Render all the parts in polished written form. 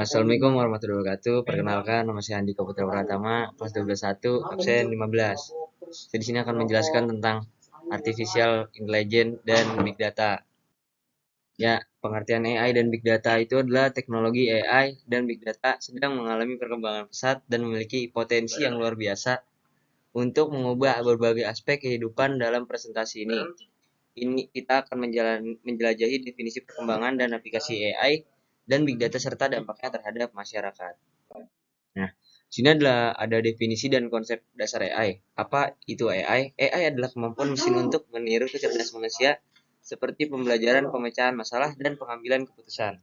Assalamualaikum warahmatullahi wabarakatuh. Perkenalkan, nama saya Andika Putra Pratama, kelas 121, absen 15. Saya di sini akan menjelaskan tentang artificial intelligence dan big data. Ya, pengertian AI dan big data itu adalah teknologi AI dan big data sedang mengalami perkembangan pesat dan memiliki potensi yang luar biasa untuk mengubah berbagai aspek kehidupan dalam presentasi ini. Kita akan menjelajahi definisi perkembangan dan aplikasi AI dan big data serta dampaknya terhadap masyarakat. Nah, sini ada definisi dan konsep dasar AI. Apa itu AI? AI adalah kemampuan mesin untuk meniru kecerdasan manusia seperti pembelajaran, pemecahan masalah, dan pengambilan keputusan.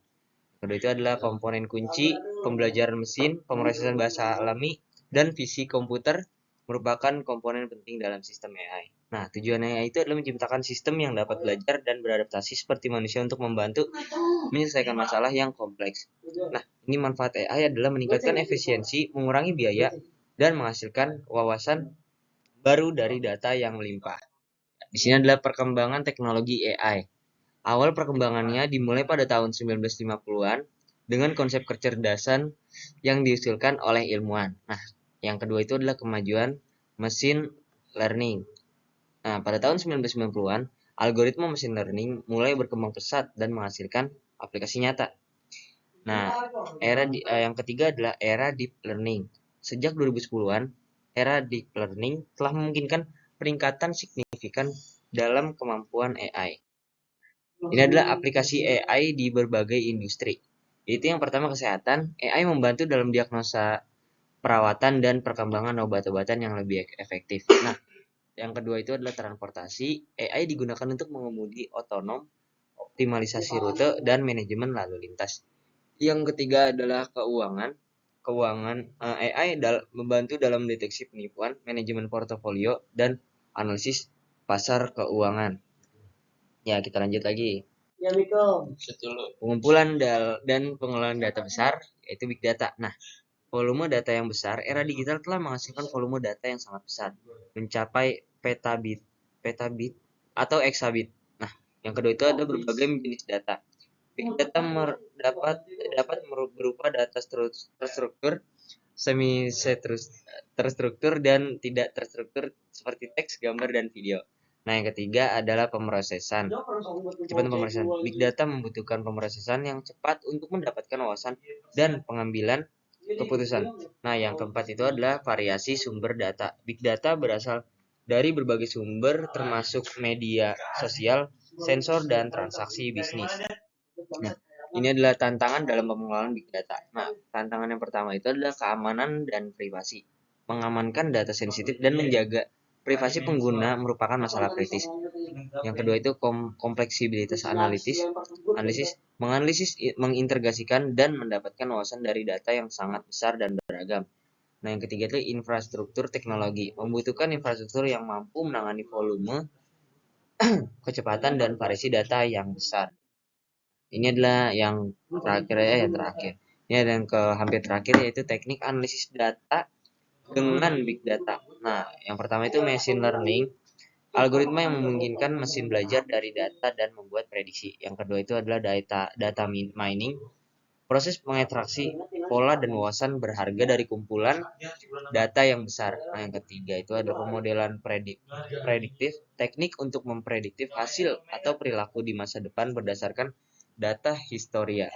Kedua itu adalah komponen kunci, pembelajaran mesin, pemrosesan bahasa alami, dan visi komputer merupakan komponen penting dalam sistem AI. Nah, tujuan AI itu adalah menciptakan sistem yang dapat belajar dan beradaptasi seperti manusia untuk membantu menyelesaikan masalah yang kompleks. Nah, ini manfaat AI adalah meningkatkan efisiensi, mengurangi biaya, dan menghasilkan wawasan baru dari data yang melimpah. Di sini adalah perkembangan teknologi AI. Awal perkembangannya dimulai pada tahun 1950-an dengan konsep kecerdasan yang diusulkan oleh ilmuwan. Nah, yang kedua itu adalah kemajuan mesin learning. Nah, pada tahun 1990-an, algoritma mesin learning mulai berkembang pesat dan menghasilkan aplikasi nyata. Nah, yang ketiga adalah era deep learning. Sejak 2010-an, era deep learning telah memungkinkan peningkatan signifikan dalam kemampuan AI. Ini adalah aplikasi AI di berbagai industri. Itu yang pertama kesehatan, AI membantu dalam diagnosa perawatan dan perkembangan obat-obatan yang lebih efektif. Nah, yang kedua itu adalah transportasi. AI digunakan untuk mengemudi otonom, optimalisasi rute, dan manajemen lalu lintas. Yang ketiga adalah keuangan. AI membantu dalam deteksi penipuan, manajemen portofolio, dan analisis pasar keuangan. Ya, kita lanjut lagi. Pengumpulan dan pengelolaan data besar, yaitu big data. Nah, volume data yang besar, era digital telah menghasilkan volume data yang sangat besar, mencapai petabit atau exabit. Nah, yang kedua itu ada berbagai jenis data. Big data dapat berupa data terstruktur, semi terstruktur, dan tidak terstruktur seperti teks, gambar, dan video. Nah, yang ketiga adalah pemrosesan. Kecepatan pemrosesan. Big data membutuhkan pemrosesan yang cepat untuk mendapatkan wawasan dan pengambilan keputusan. Nah, yang keempat itu adalah variasi sumber data. Big data berasal dari berbagai sumber termasuk media sosial, sensor, dan transaksi bisnis. Nah, ini adalah tantangan dalam pengelolaan big data. Nah, tantangan yang pertama itu adalah keamanan dan privasi. Mengamankan data sensitif dan menjaga privasi pengguna merupakan masalah kritis. Yang kedua itu kompleksibilitas analisis, mengintegrasikan dan mendapatkan wawasan dari data yang sangat besar dan beragam. Nah, yang ketiga itu infrastruktur teknologi, membutuhkan infrastruktur yang mampu menangani volume, kecepatan, dan variasi data yang besar. Ini adalah yang terakhir. Ini ada yang hampir terakhir, yaitu teknik analisis data dengan big data. Nah, yang pertama itu machine learning, algoritma yang memungkinkan mesin belajar dari data dan membuat prediksi. Yang kedua itu adalah data mining, proses mengekstraksi pola dan wawasan berharga dari kumpulan data yang besar. Nah, yang ketiga itu adalah pemodelan prediktif, teknik untuk memprediktif hasil atau perilaku di masa depan berdasarkan data historia.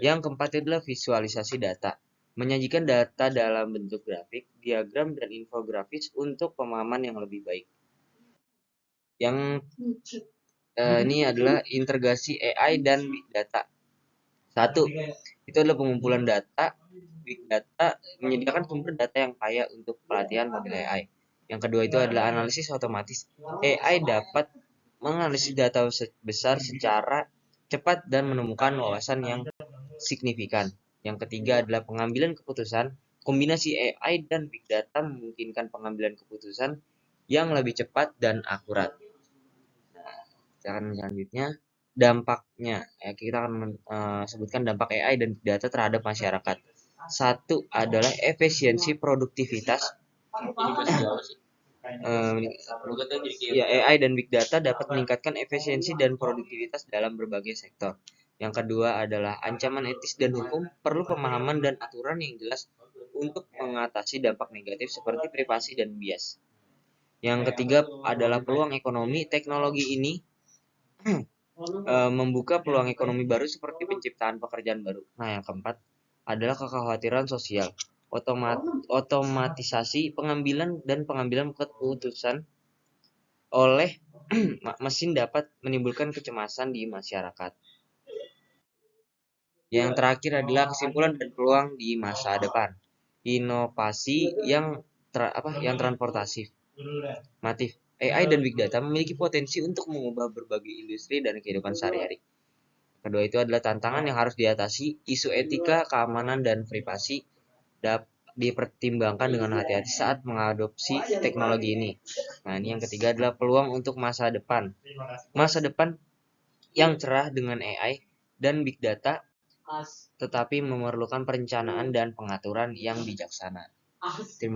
Yang keempat adalah visualisasi data, menyajikan data dalam bentuk grafik, diagram, dan infografis untuk pemahaman yang lebih baik. Yang ini adalah integrasi AI dan big data. Satu, itu adalah pengumpulan data. Big data menyediakan sumber data yang kaya untuk pelatihan model AI. Yang kedua itu adalah analisis otomatis. AI dapat menganalisis data besar secara cepat dan menemukan wawasan yang signifikan. Yang ketiga adalah pengambilan keputusan. Kombinasi AI dan big data memungkinkan pengambilan keputusan yang lebih cepat dan akurat. Selanjutnya dampaknya, kita akan sebutkan dampak AI dan big data terhadap masyarakat. Satu adalah efisiensi produktivitas. AI dan big data dapat meningkatkan efisiensi dan produktivitas dalam berbagai sektor. Yang kedua adalah ancaman etis dan hukum, perlu pemahaman dan aturan yang jelas untuk mengatasi dampak negatif seperti privasi dan bias. Yang ketiga adalah peluang ekonomi. Teknologi ini membuka peluang ekonomi baru seperti penciptaan pekerjaan baru. Nah, yang keempat adalah kekhawatiran sosial. Otomatisasi pengambilan keputusan oleh mesin dapat menimbulkan kecemasan di masyarakat. Yang terakhir adalah kesimpulan dan peluang di masa depan. Inovasi yang transportatif, AI dan Big Data memiliki potensi untuk mengubah berbagai industri dan kehidupan sehari-hari. Kedua itu adalah tantangan yang harus diatasi. Isu etika, keamanan, dan privasi dapat dipertimbangkan dengan hati-hati saat mengadopsi teknologi ini. Nah, ini yang ketiga adalah peluang untuk masa depan. Masa depan yang cerah dengan AI dan Big Data, tetapi memerlukan perencanaan dan pengaturan yang bijaksana. Terima